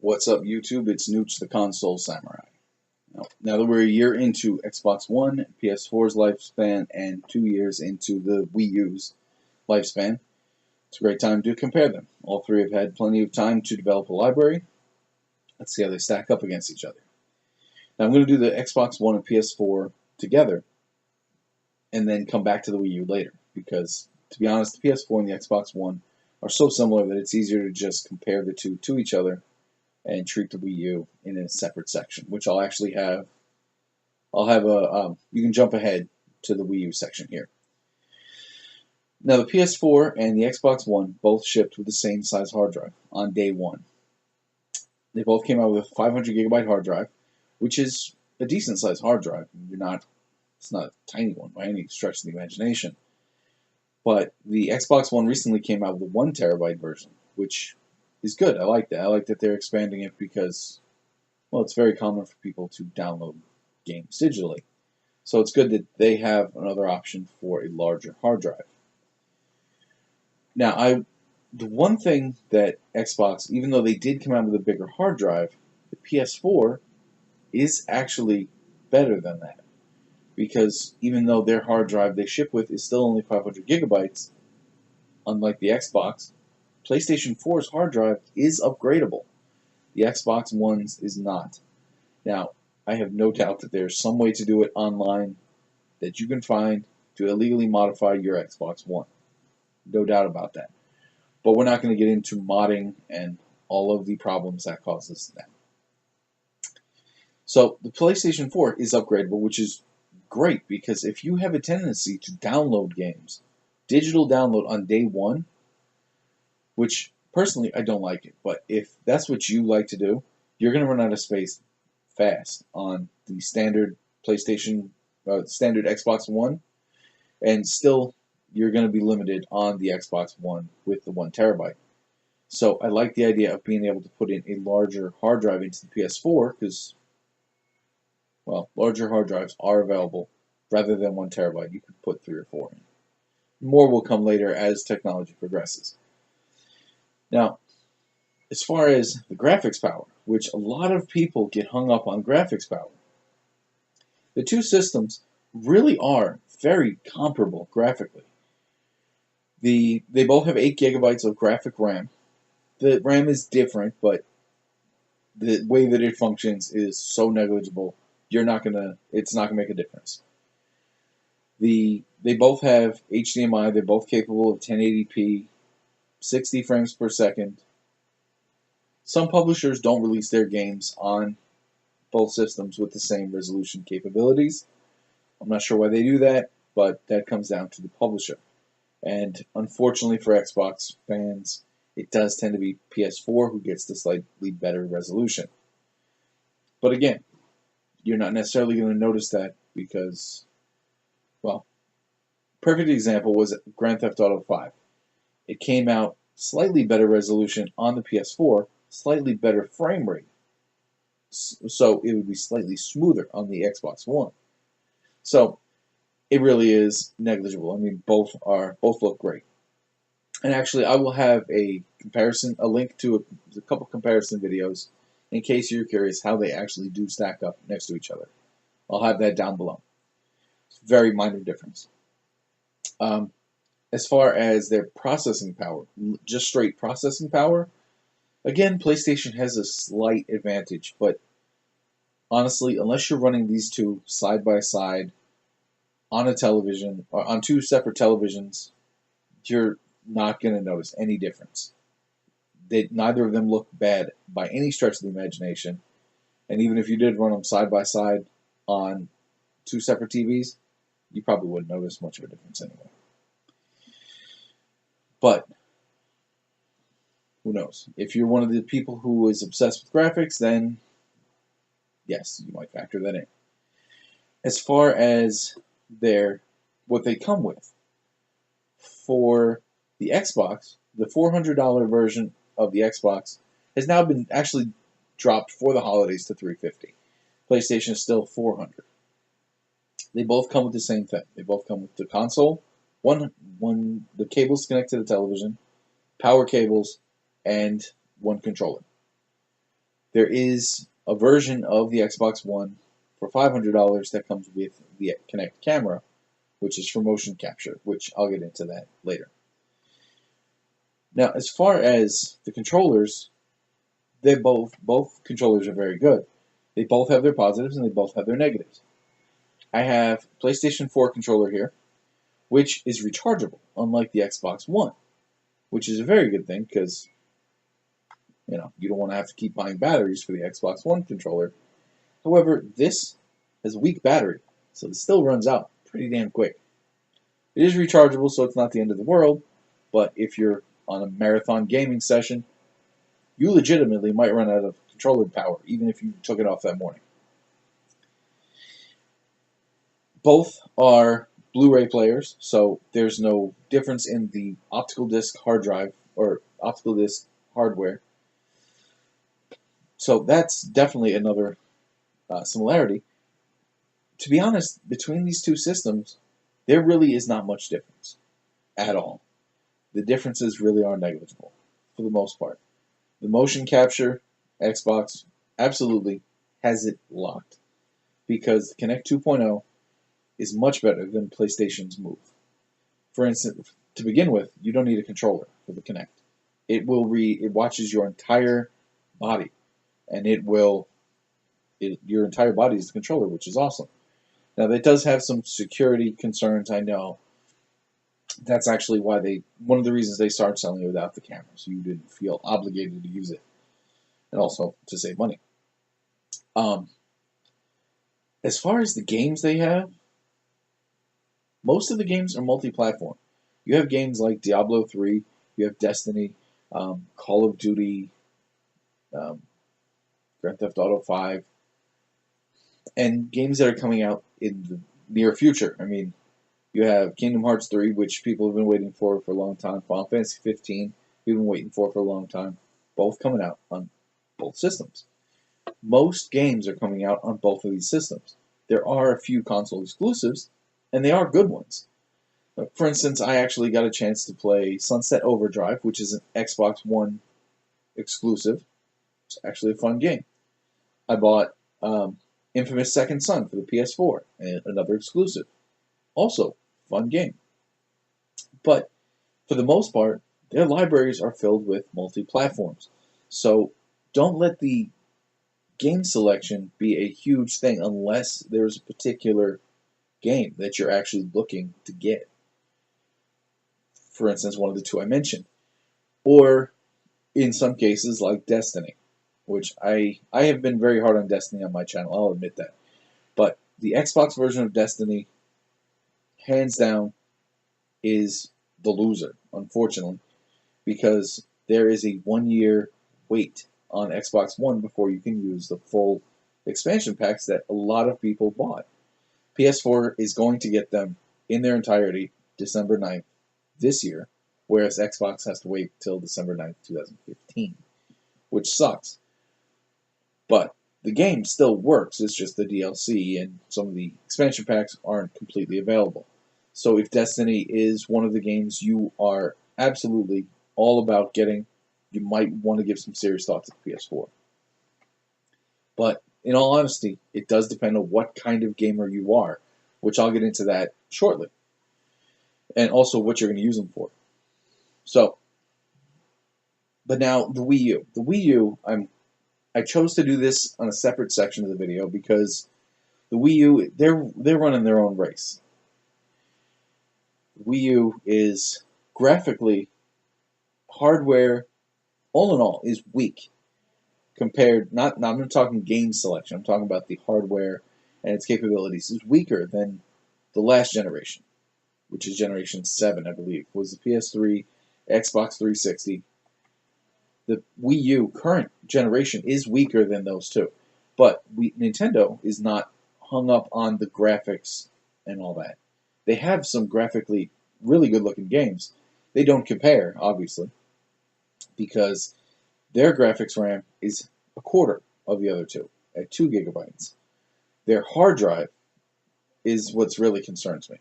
What's up, YouTube? It's Nooch the Console Samurai. Now that we're a year into Xbox One, PS4's lifespan, and 2 years into the Wii U's lifespan, it's a great time to compare them. All three have had plenty of time to develop a library. Let's see how they stack up against each other. Now I'm going to do the Xbox One and PS4 together, and then come back to the Wii U later, because, to be honest, the PS4 and the Xbox One are so similar that it's easier to just compare the two to each other and treat the Wii U in a separate section, which I'll actually have. I'll have a, you can jump ahead to the Wii U section here. Now the PS4 and the Xbox One both shipped with the same size hard drive on day one. They both came out with a 500 gigabyte hard drive, which is a decent sized hard drive. It's not a tiny one by any stretch of the imagination. But the Xbox One recently came out with a 1 terabyte version, which is good. I like that. I like that they're expanding it because, well, it's very common for people to download games digitally. So it's good that they have another option for a larger hard drive. Now, the one thing that Xbox, even though they did come out with a bigger hard drive, the PS4 is actually better than that. Because even though their hard drive they ship with is still only 500 gigabytes, unlike the Xbox, PlayStation 4's hard drive is upgradable. The Xbox One's is not. Now, I have no doubt that there's some way to do it online that you can find to illegally modify your Xbox One. No doubt about that. But we're not going to get into modding and all of the problems that causes that. So, the PlayStation 4 is upgradable, which is great, because if you have a tendency to download games, digital download on day one, which personally I don't like it, but if that's what you like to do, you're going to run out of space fast on the standard PlayStation, standard Xbox One, and still you're going to be limited on the Xbox One with the 1 terabyte. So I like the idea of being able to put in a larger hard drive into the PS4 because, well, larger hard drives are available rather than 1 terabyte. You could put 3 or 4 in. More will come later as technology progresses. Now, as far as the graphics power, which a lot of people get hung up on graphics power, the two systems really are very comparable graphically. They both have 8 gigabytes of graphic RAM. The RAM is different, but the way that it functions is so negligible, it's not gonna make a difference. They both have HDMI. They're both capable of 1080p, 60 frames per second. Some publishers don't release their games on both systems with the same resolution capabilities. I'm not sure why they do that, but that comes down to the publisher. And unfortunately for Xbox fans, it does tend to be PS4 who gets the slightly better resolution. But again, you're not necessarily going to notice that because, well, perfect example was Grand Theft Auto 5. It came out slightly better resolution on the PS4, slightly better frame rate. So it would be slightly smoother on the Xbox One. So it really is negligible. I mean, both look great. And actually, I will have a link to a couple comparison videos in case you're curious how they actually do stack up next to each other. I'll have that down below. It's a very minor difference. As far as their processing power, just straight processing power, again, PlayStation has a slight advantage, but honestly, unless you're running these two side by side on a television, or on two separate televisions, you're not going to notice any difference. Neither of them look bad by any stretch of the imagination, and even if you did run them side by side on two separate TVs, you probably wouldn't notice much of a difference anyway. But who knows? If you're one of the people who is obsessed with graphics, then yes, you might factor that in. As far as what they come with, for the Xbox, the $400 version of the Xbox has now been actually dropped for the holidays to $350. PlayStation is still $400. They both come with the same thing. They both come with the console, the cables connect to the television, power cables, and one controller. There is a version of the Xbox One for $500 that comes with the Kinect camera, which is for motion capture, which I'll get into that later. Now, as far as the controllers, they both controllers are very good. They both have their positives and they both have their negatives. I have PlayStation 4 controller here, which is rechargeable, unlike the Xbox One, which is a very good thing because you don't want to have to keep buying batteries for the Xbox One controller. However, this has a weak battery, so it still runs out pretty damn quick. It is rechargeable, so it's not the end of the world, but if you're on a marathon gaming session, you legitimately might run out of controller power, even if you took it off that morning. Both are Blu-ray players, so there's no difference in the optical disc hard drive or optical disc hardware. So that's definitely another similarity. To be honest, between these two systems, there really is not much difference at all. The differences really are negligible for the most part. The motion capture, Xbox absolutely has it locked because the Kinect 2.0 is much better than PlayStation's Move. For instance, to begin with, you don't need a controller for the Kinect. It watches your entire body, and your entire body is the controller, which is awesome. Now, that does have some security concerns, I know. That's actually why one of the reasons they started selling it without the camera, so you didn't feel obligated to use it, and also to save money. As far as the games they have, most of the games are multi-platform. You have games like Diablo 3, you have Destiny, Call of Duty, Grand Theft Auto 5, and games that are coming out in the near future. I mean, you have Kingdom Hearts 3, which people have been waiting for a long time. Final Fantasy 15, we've been waiting for a long time. Both coming out on both systems. Most games are coming out on both of these systems. There are a few console exclusives, and they are good ones. For instance, I actually got a chance to play Sunset Overdrive, which is an Xbox One exclusive. It's actually a fun game. I bought Infamous Second Son for the PS4, and another exclusive. Also, fun game. But for the most part, their libraries are filled with multi-platforms. So don't let the game selection be a huge thing unless there's a particular game that you're actually looking to get. For instance, one of the two I mentioned. Or in some cases, like Destiny, which I have been very hard on Destiny on my channel, I'll admit that. But the Xbox version of Destiny, hands down, is the loser, unfortunately, because there is a 1-year wait on Xbox One before you can use the full expansion packs that a lot of people bought. PS4 is going to get them in their entirety December 9th this year, whereas Xbox has to wait till December 9th, 2015, which sucks. But the game still works, it's just the DLC and some of the expansion packs aren't completely available. So if Destiny is one of the games you are absolutely all about getting, you might want to give some serious thought to the PS4. But in all honesty, it does depend on what kind of gamer you are, which I'll get into that shortly. And also what you're going to use them for. So, but now the Wii U. The Wii U, I chose to do this on a separate section of the video because the Wii U, they're running their own race. Wii U is graphically, hardware, all in all, is weak compared. I'm not talking game selection. I'm talking about the hardware and its capabilities. Is weaker than the last generation, which is Generation 7, I believe, was the PS3, Xbox 360. The Wii U current generation is weaker than those two, but Nintendo is not hung up on the graphics and all that. They have some graphically really good-looking games. They don't compare, obviously, because their graphics RAM is a quarter of the other two, at 2 gigabytes. Their hard drive is what's really concerns me.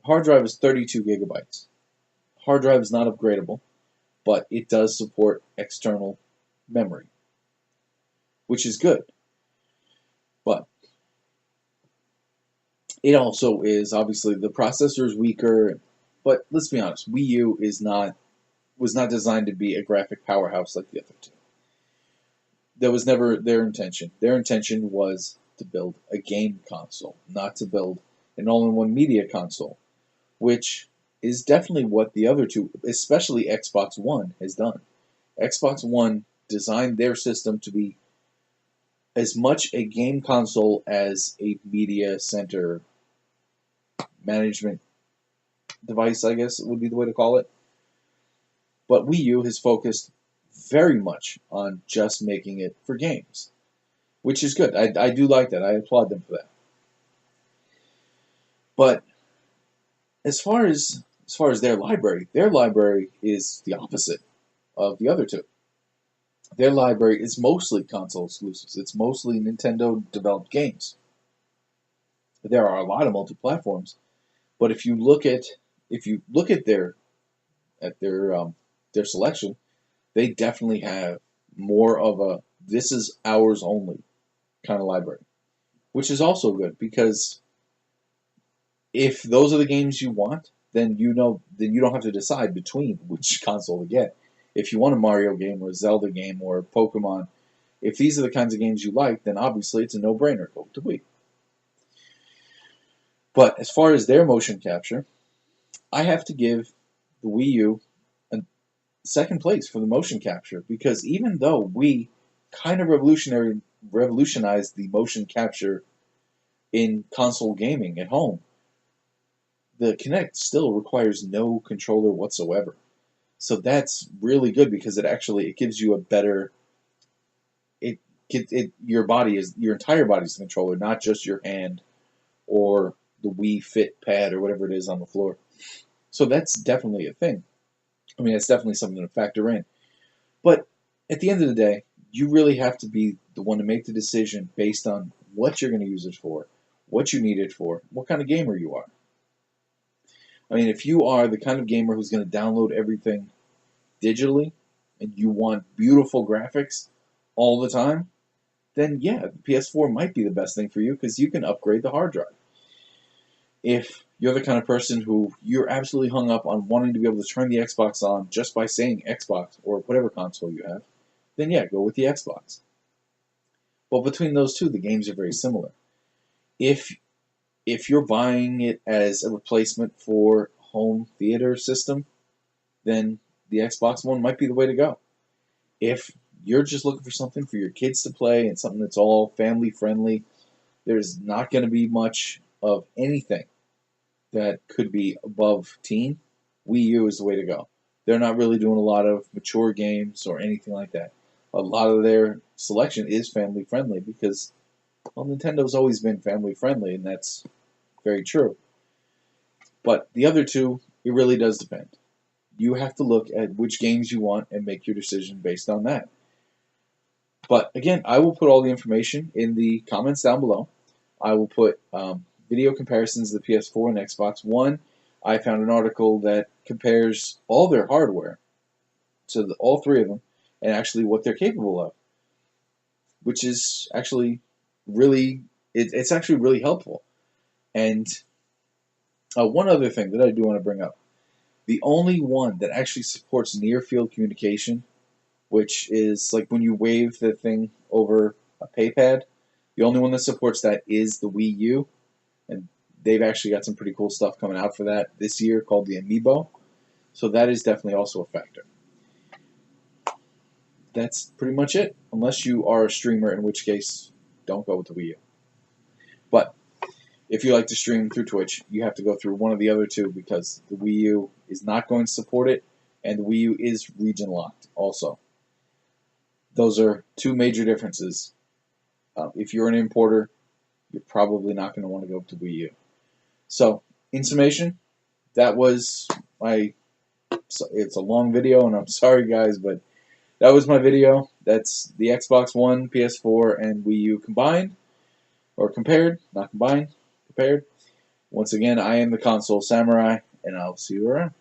Hard drive is 32 gigabytes. Hard drive is not upgradable, but it does support external memory. which is good. But it also is, obviously, the processor is weaker. But let's be honest, Wii U was not designed to be a graphic powerhouse like the other two. That was never their intention. Their intention was to build a game console, not to build an all-in-one media console, which is definitely what the other two, especially Xbox One, has done. Xbox One designed their system to be as much a game console as a media center management device, I guess would be the way to call it. But Wii U has focused very much on just making it for games, which is good. I do like that. I applaud them for that. But as far as their library is the opposite of the other two. Their library is mostly console exclusives. It's mostly Nintendo developed games. There are a lot of multi-platforms, but if you look at their selection, they definitely have more of a this is ours only kind of library, which is also good because if those are the games you want, then you don't have to decide between which console to get. If you want a Mario game or a Zelda game or a Pokemon, if these are the kinds of games you like, then obviously it's a no-brainer. Go to Wii. But as far as their motion capture, I have to give the Wii U a second place for the motion capture because even though we kind of revolutionized the motion capture in console gaming at home, the Kinect still requires no controller whatsoever. So that's really good because it gives you a better your entire body's controller, not just your hand or the Wii Fit pad or whatever it is on the floor. So that's definitely a thing. I mean, it's definitely something to factor in. But at the end of the day, you really have to be the one to make the decision based on what you're going to use it for, what you need it for, what kind of gamer you are. I mean, if you are the kind of gamer who's going to download everything digitally and you want beautiful graphics all the time, then yeah, the PS4 might be the best thing for you because you can upgrade the hard drive. If you're the kind of person who you're absolutely hung up on wanting to be able to turn the Xbox on just by saying Xbox or whatever console you have, then yeah, go with the Xbox. But between those two, the games are very similar. If you're buying it as a replacement for home theater system, then the Xbox One might be the way to go. If you're just looking for something for your kids to play and something that's all family friendly, there's not going to be much of anything that could be above teen. Wii U is the way to go. They're not really doing a lot of mature games or anything like that. A lot of their selection is family friendly because, well, Nintendo's always been family friendly, and that's very true. But the other two, it really does depend. You have to look at which games you want and make your decision based on that. But again, I will put all the information in the comments down below. I will put video comparisons of the PS4 and Xbox One. I found an article that compares all their hardware to all three of them and actually what they're capable of, which is actually it's actually really helpful. And one other thing that I do want to bring up. The only one that actually supports near-field communication, which is like when you wave the thing over a paypad, the only one that supports that is the Wii U. And they've actually got some pretty cool stuff coming out for that this year called the Amiibo. So that is definitely also a factor. That's pretty much it, unless you are a streamer, in which case, don't go with the Wii U. But if you like to stream through Twitch, you have to go through one of the other two because the Wii U is not going to support it, and the Wii U is region locked also. Those are two major differences. If you're an importer, you're probably not going to want to go to Wii U. So, in summation, that was my... It's a long video, and I'm sorry guys, but that was my video. That's the Xbox One, PS4, and Wii U combined. Or compared, not combined. Compared. Once again, I am the Console Samurai, and I'll see you around.